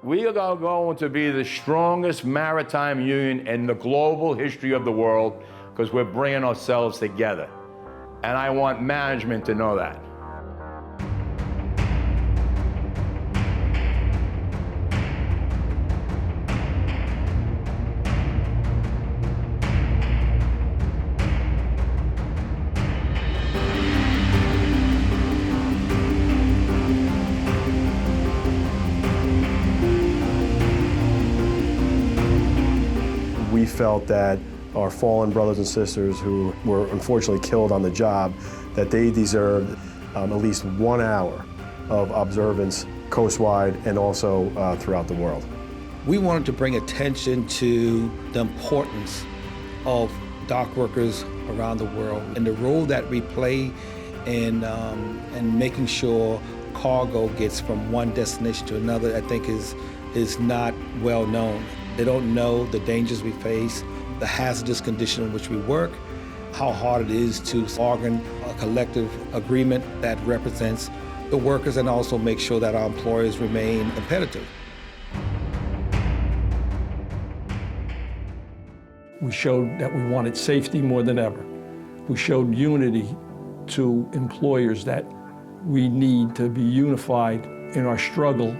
We are going to be the strongest maritime union in the global history of the world because we're bringing ourselves together. And I want management to know that. We felt that our fallen brothers and sisters who were unfortunately killed on the job, that they deserved at least 1 hour of observance coastwide and also throughout the world. We wanted to bring attention to the importance of dock workers around the world and the role that we play in making sure cargo gets from one destination to another. I think is not well known. They don't know the dangers we face, the hazardous condition in which we work, how hard it is to organ a collective agreement that represents the workers and also make sure that our employers remain competitive. We showed that we wanted safety more than ever. We showed unity to employers that we need to be unified in our struggle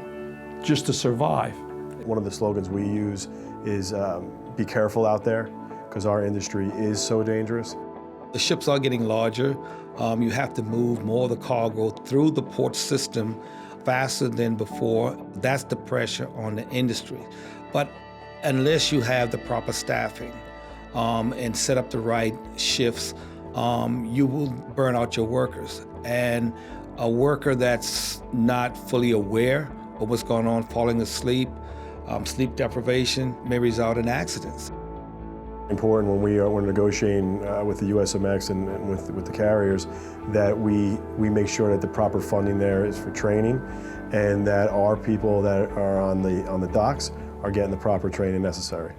just to survive. One of the slogans we use is be careful out there, because our industry is so dangerous. The ships are getting larger. You have to move more of the cargo through the port system faster than before. That's the pressure on the industry. But unless you have the proper staffing and set up the right shifts, you will burn out your workers. And a worker that's not fully aware of what's going on, falling asleep, sleep deprivation may result in accidents. Important when we're negotiating with the USMX and with the carriers that we make sure that the proper funding there is for training and that our people that are on the docks are getting the proper training necessary.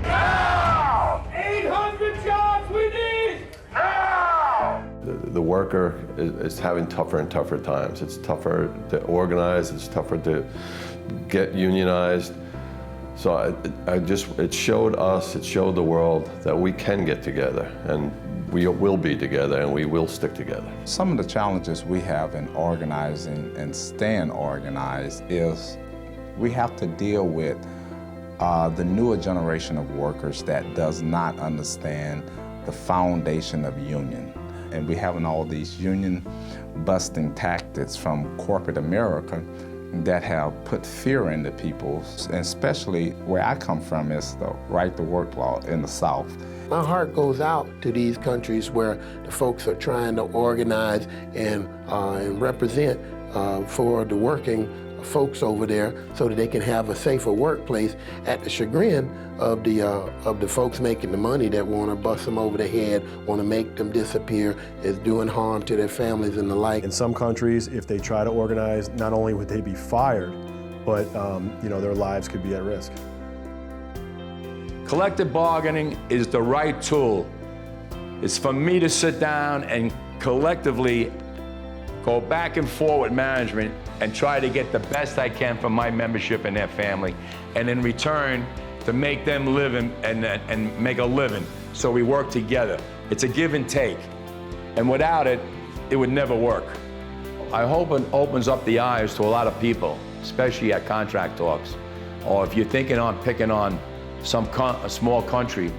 Now! 800 jobs we need! Now! The worker is having tougher and tougher times. It's tougher to organize, it's tougher to get unionized. So it showed us, it showed the world that we can get together and we will be together and we will stick together. Some of the challenges we have in organizing and staying organized is we have to deal with the newer generation of workers that does not understand the foundation of union. And we having all these union busting tactics from corporate America that have put fear into people, and especially where I come from is the right to work law in the South. My heart goes out to these countries where the folks are trying to organize and represent for the working folks over there so that they can have a safer workplace at the chagrin of the folks making the money that want to bust them over the head, want to make them disappear, is doing harm to their families and the like. In some countries, if they try to organize, not only would they be fired, but their lives could be at risk. Collective bargaining is the right tool. It's for me to sit down and collectively go back and forth with management and try to get the best I can from my membership and their family, and in return, to make them live and make a living. So we work together. It's a give and take. And without it, it would never work. I hope it opens up the eyes to a lot of people, especially at contract talks. Or if you're thinking on picking on a small country,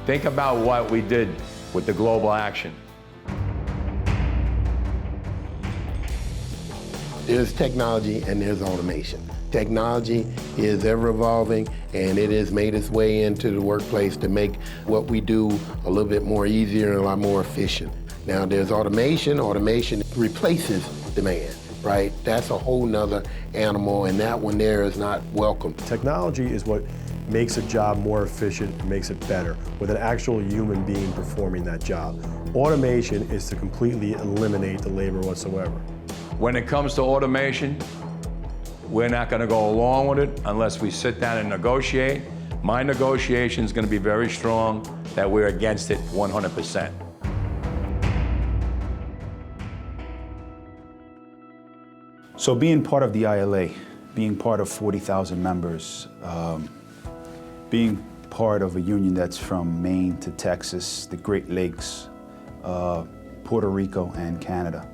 think about what we did with the global action. There's technology and there's automation. Technology is ever evolving and it has made its way into the workplace to make what we do a little bit more easier and a lot more efficient. Now there's automation. Automation replaces demand, right? That's a whole nother animal and that one there is not welcome. Technology is what makes a job more efficient and makes it better with an actual human being performing that job. Automation is to completely eliminate the labor whatsoever. When it comes to automation, we're not going to go along with it unless we sit down and negotiate. My negotiation is going to be very strong that we're against it 100%. So being part of the ILA, being part of 40,000 members, being part of a union that's from Maine to Texas, the Great Lakes, Puerto Rico, and Canada,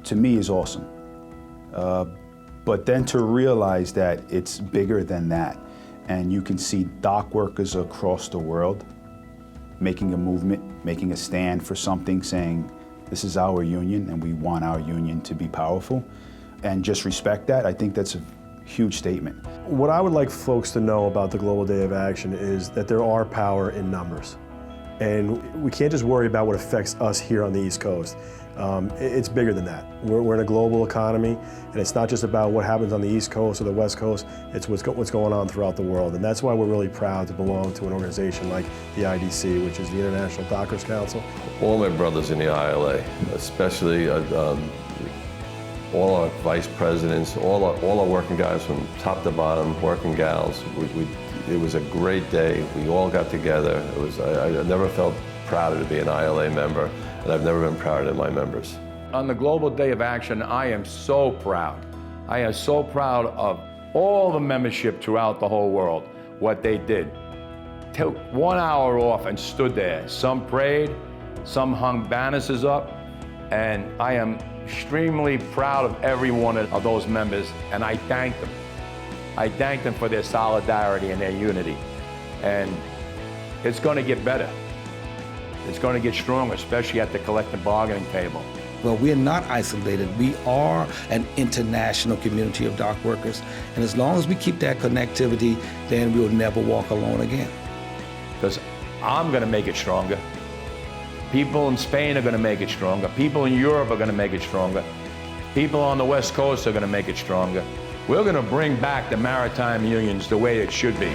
to me is awesome. But then to realize that it's bigger than that, and you can see dock workers across the world making a movement, making a stand for something, saying, this is our union and we want our union to be powerful, and just respect that, I think that's a huge statement. What I would like folks to know about the Global Day of Action is that there are power in numbers. And we can't just worry about what affects us here on the East Coast. It's bigger than that. We're in a global economy, and it's not just about what happens on the East Coast or the West Coast, it's what's going on throughout the world. And that's why we're really proud to belong to an organization like the IDC, which is the International Dockers Council. All my brothers in the ILA, especially all our vice presidents, all our working guys from top to bottom, working gals. It was a great day. We all got together. I never felt prouder to be an ILA member, and I've never been prouder than my members. On the Global Day of Action, I am so proud. I am so proud of all the membership throughout the whole world, what they did. Took 1 hour off and stood there. Some prayed, some hung banners up, and I am extremely proud of every one of those members, and I thank them. I thank them for their solidarity and their unity. And it's going to get better. It's going to get stronger, especially at the collective bargaining table. Well, we're not isolated. We are an international community of dock workers. And as long as we keep that connectivity, then we'll never walk alone again. Because I'm going to make it stronger. People in Spain are going to make it stronger. People in Europe are going to make it stronger. People on the West Coast are going to make it stronger. We're going to bring back the maritime unions the way it should be.